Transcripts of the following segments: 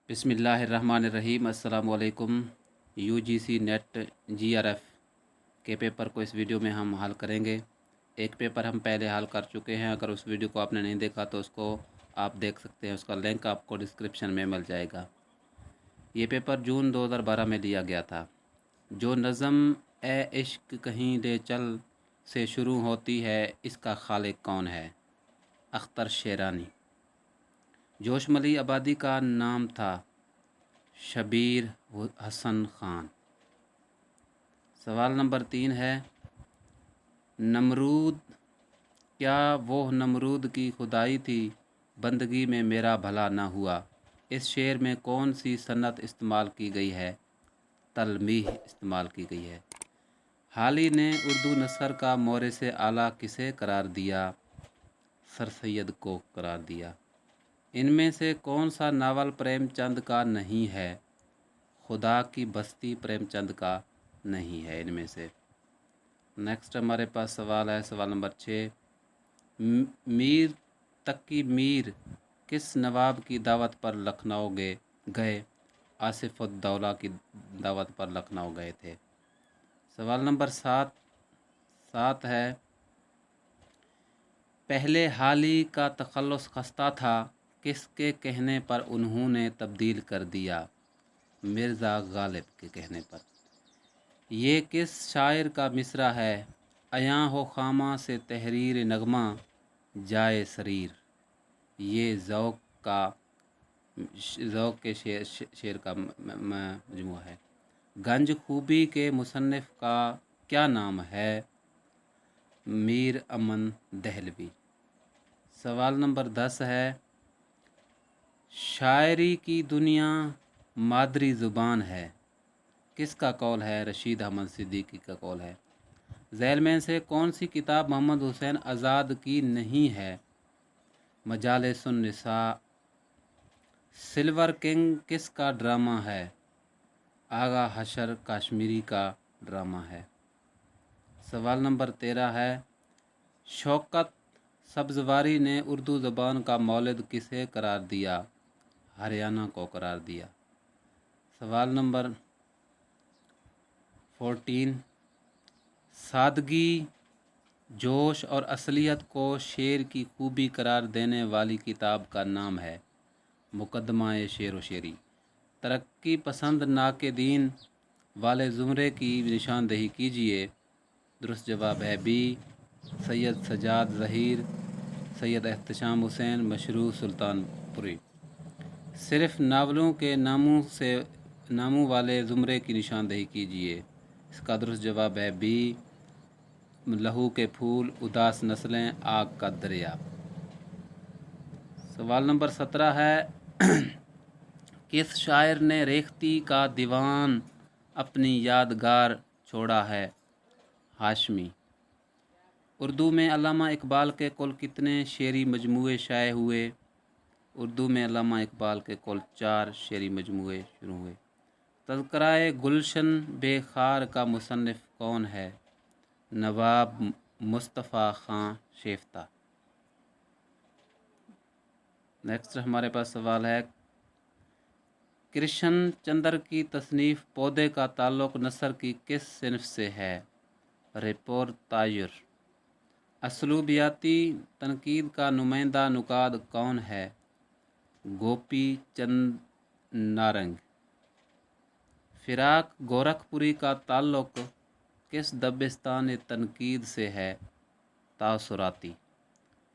बिस्मिल्लाहिर्रहमानिर्रहीम। अस्सलाम वालेकुम। यूजीसी नेट जीआरएफ के पेपर को इस वीडियो में हम हल करेंगे। एक पेपर हम पहले हल कर चुके हैं, अगर उस वीडियो को आपने नहीं देखा तो उसको आप देख सकते हैं, उसका लिंक आपको डिस्क्रिप्शन में मिल जाएगा। ये पेपर जून 2012 में लिया गया था। जो नज़म ए इश्क कहीं ले चल से शुरू होती है, इसका खालिक कौन है? अख्तर शेरानी। जोशमली आबादी का नाम था शबीर हसन ख़ान। सवाल नंबर 3 है, नमरूद क्या वो नमरूद की खुदाई थी, बंदगी में मेरा भला ना हुआ? इस शेर में कौन सी सन्नत इस्तेमाल की गई है? तलमीह इस्तेमाल की गई है। हाली ने उर्दू नसर का मोरे से आला किसे करार दिया? सर सैयद को करार दिया। इनमें से कौन सा नावल प्रेमचंद का नहीं है? खुदा की बस्ती प्रेमचंद का नहीं है इनमें से। नेक्स्ट हमारे पास सवाल है, सवाल नंबर 6। मीर तकी मीर किस नवाब की दावत पर लखनऊ गए? आसिफउद्दौला की दावत पर लखनऊ गए थे। सवाल नंबर 7 है, पहले हाली का तखल्लुस खस्ता था, किसके कहने पर उन्होंने तब्दील कर दिया? मिर्ज़ा गालिब के कहने पर। ये किस शायर का मिसरा है? अयां हो खामा से तहरीर नगमा जाए शरीर। ये ज़ौक़ के शेर का मजमूआ है। गंज खूबी के मुसन्निफ़ का क्या नाम है? मीर अमन दहलवी। सवाल नंबर 10 है, शायरी की दुनिया मादरी ज़ुबान है, किसका कौल है? रशीद अहमद सिद्दीकी का कौल है। झैल में से कौन सी किताब मोहम्मद हुसैन आज़ाद की नहीं है? मजालिसुन निसा। सिल्वर किंग किसका ड्रामा है? आगा हशर कश्मीरी का ड्रामा है। सवाल नंबर 13 है, शौकत सब्ज़वारी ने उर्दू ज़बान का मौलिद किसे करार दिया? हरियाणा को करार दिया। सवाल नंबर 14, सादगी, जोश और असलियत को शेर की खूबी करार देने वाली किताब का नाम है? मुकदमा-ए शेर व शेरी। तरक्की पसंद नाक़दीन वाले ज़ुमरे की निशानदेही कीजिए। दुरुस्त जवाब है बी, सैयद सजाद ज़हीर, सैयद एहतशाम हुसैन, मशरू सुल्तानपुरी। सिर्फ़ नावलों के नामों वाले ज़ुमरे की निशानदेही कीजिए। इसका दुरुस्त जवाब है बी, लहू के फूल, उदास नस्लें, आग का दरिया। सवाल नंबर 17 है, किस शायर ने रेख्ती का दीवान अपनी यादगार छोड़ा है? हाशमी। उर्दू में अल्लामा इकबाल के कुल कितने शेरी मजमूए शाये हुए? उर्दू में अल्लामा इकबाल के कुल 4 शेरी मजमूए शुरू हुए। तज़किरा-ए गुलशन बेखार का मुसन्निफ़ कौन है? नवाब मुस्तफ़ा ख़ां शेफ्ता। नेक्स्ट हमारे पास सवाल है, कृष्ण चंद्र की तसनीफ़ पौधे का ताल्लुक़ नसर की किस सिनफ से है? रिपोर्तायर। असलूबियाती तनकीद का नुमाइंदा नुकाद कौन है? गोपी चंद नारंग। फ़िराक गोरखपुरी का ताल्लुक़ किस दबिस्तान तनकीद से है? तासुराती।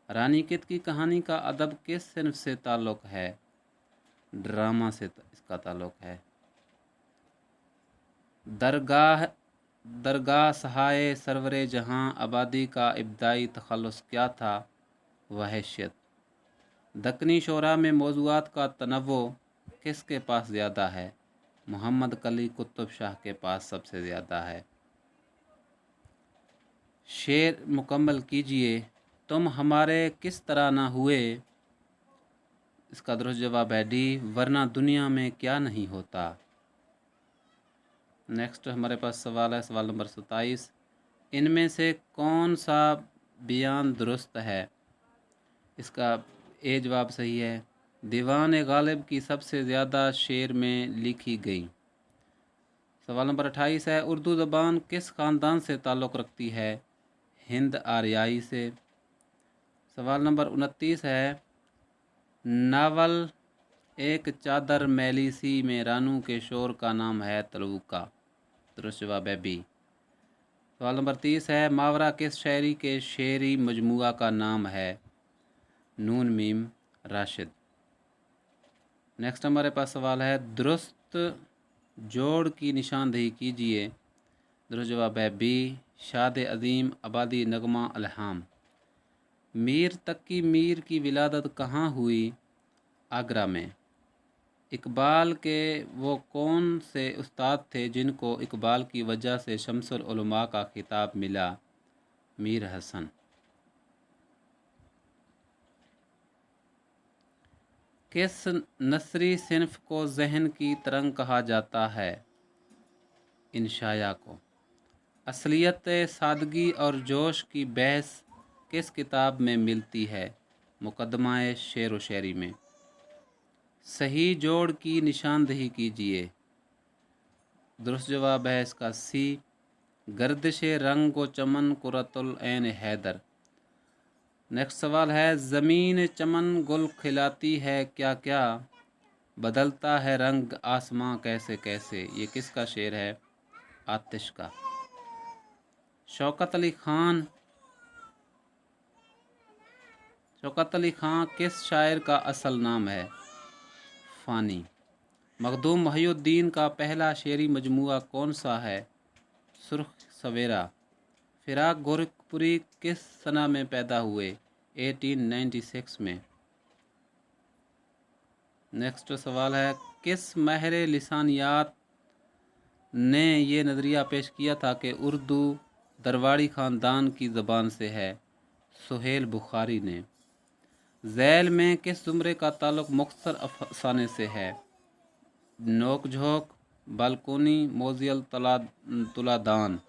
रानी कित की कहानी का अदब किस सिनफ से ताल्लुक़ है? ड्रामा से इसका ताल्लुक़ है। दरगाह सहाय सरवरे जहां आबादी का इब्तदाई तखल्लुस क्या था? वहशियत। दक्कनी शोरा में मौज़ूआत का तनव्वु किसके पास ज़्यादा है? मोहम्मद कली कुतुब शाह के पास सबसे ज़्यादा है। शेर मुकम्मल कीजिए। तुम हमारे किस तरह ना हुए? इसका दुरुस्त जवाब है डी, वरना दुनिया में क्या नहीं होता। नेक्स्ट हमारे पास सवाल है, सवाल नंबर 27। इनमें से कौन सा बयान दुरुस्त है? इसका ए जवाब सही है, दीवान गालिब की सबसे ज़्यादा शेर में लिखी गई। सवाल नंबर 28 है, उर्दू ज़बान किस ख़ानदान से ताल्लुक़ रखती है? हिंद आर्याई से। सवाल नंबर 29 है, नावल एक चादर मैली सी में रानू के शोर का नाम है तलूका। दुरुस्त जवाब है बी। सवाल नंबर 30 है, मावरा किस शायरी के शेरी मजमुआ का नाम है? नून मीम राशिद। नेक्स्ट हमारे पास सवाल है, दुरुस्त जोड़ की निशानदेही कीजिए। दुरुस्त जवाब है बी, शाद अजीम आबादी नगमा अलहाम। मीर तकी मीर की विलादत कहाँ हुई? आगरा में। इकबाल के वो कौन से उस्ताद थे जिनको इकबाल की वजह से शम्सुल उलमा का खिताब मिला? मीर हसन। किस नसरी सिन्फ को ज़हन की तरंग कहा जाता है? इंशाया को। असलियत, सादगी और जोश की बहस किस किताब में मिलती है? मुकदमा शेर व शायरी में। सही जोड़ की निशानदेही कीजिए। दुरुस्त जवाब है इसका सी, गर्दिश रंग व चमन कुरतुल ऐन हैदर। नेक्स्ट सवाल है, ज़मीन चमन गुल खिलाती है क्या क्या, बदलता है रंग आसमां कैसे कैसे। ये किसका शेर है? आतिश का। शौकत अली खां किस शायर का असल नाम है? फ़ानी। मखदूम मोहिउद्दीन का पहला शेरी मजमुआ कौन सा है? सुर्ख सवेरा। फिराक गोरखपुरी किस सना में पैदा हुए? 1896 में। नेक्स्ट सवाल है, किस माहिर लिसानियात ने ये नज़रिया पेश किया था कि उर्दू दरवाड़ी ख़ानदान की ज़बान से है? सुहेल बुखारी ने। ज़ैल में किस ज़ुमरे का ताल्लुक़ मुख्तसर अफसाने से है? नोक झोंक, बालकोनी, मोज़ियल तुलादान।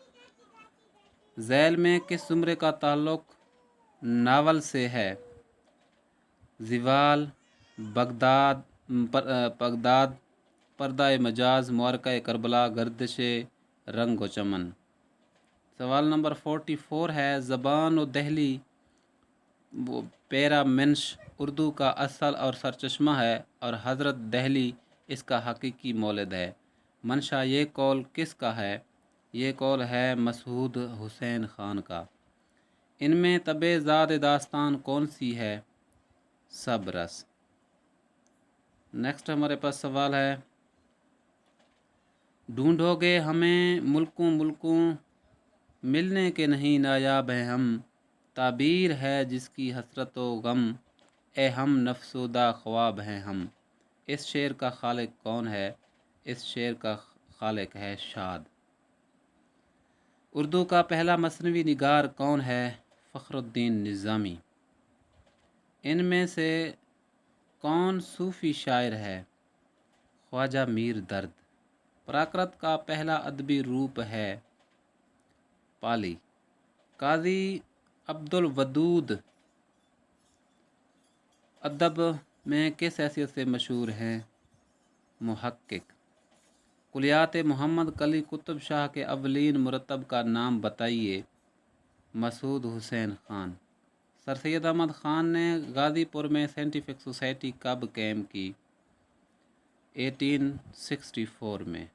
ज़ैल में किस ज़ुमरे का ताल्लुक़ नावल से है? ज़िवाल, बगदाद, पर्दा मजाज, मुआरका करबला, गर्दिश रंग व चमन। सवाल नंबर 44 है, ज़बान व दहली पेरा मिन्श उर्दू का असल और सरचश्मा है और हज़रत दहली इसका हकीकी मौलिद है। मंशा ये कौल किसका है? ये कौल है मसूद हुसैन ख़ान का। इनमें तबे ज़ाद दास्तान कौन सी है? सब रस। नेक्स्ट हमारे पास सवाल है, ढूंढोगे हमें मुल्कों मुल्कों, मिलने के नहीं नायाब हैं हम, ताबीर है जिसकी हसरत व गम, ए हम नफसुदा ख्वाब हैं हम। इस शेर का खालिक कौन है? इस शेर का खालिक है शाद। उर्दू का पहला मसनवी निगार कौन है? फ़खरुद्दीन निज़ामी। इनमें से कौन सूफ़ी शायर है? ख्वाजा मीर दर्द। प्राकृत का पहला अदबी रूप है? पाली। काज़ी अब्दुल वदूद अदब में किस हैसियत से मशहूर हैं? मुहक्किक। कुलियात मोहम्मद कली कुतुब शाह के अवलीन मुरतब का नाम बताइए। मसूद हुसैन ख़ान। सर सैयद अहमद ख़ान ने गाज़ीपुर में साइंटिफिक सोसाइटी कब कायम की? 1864 में।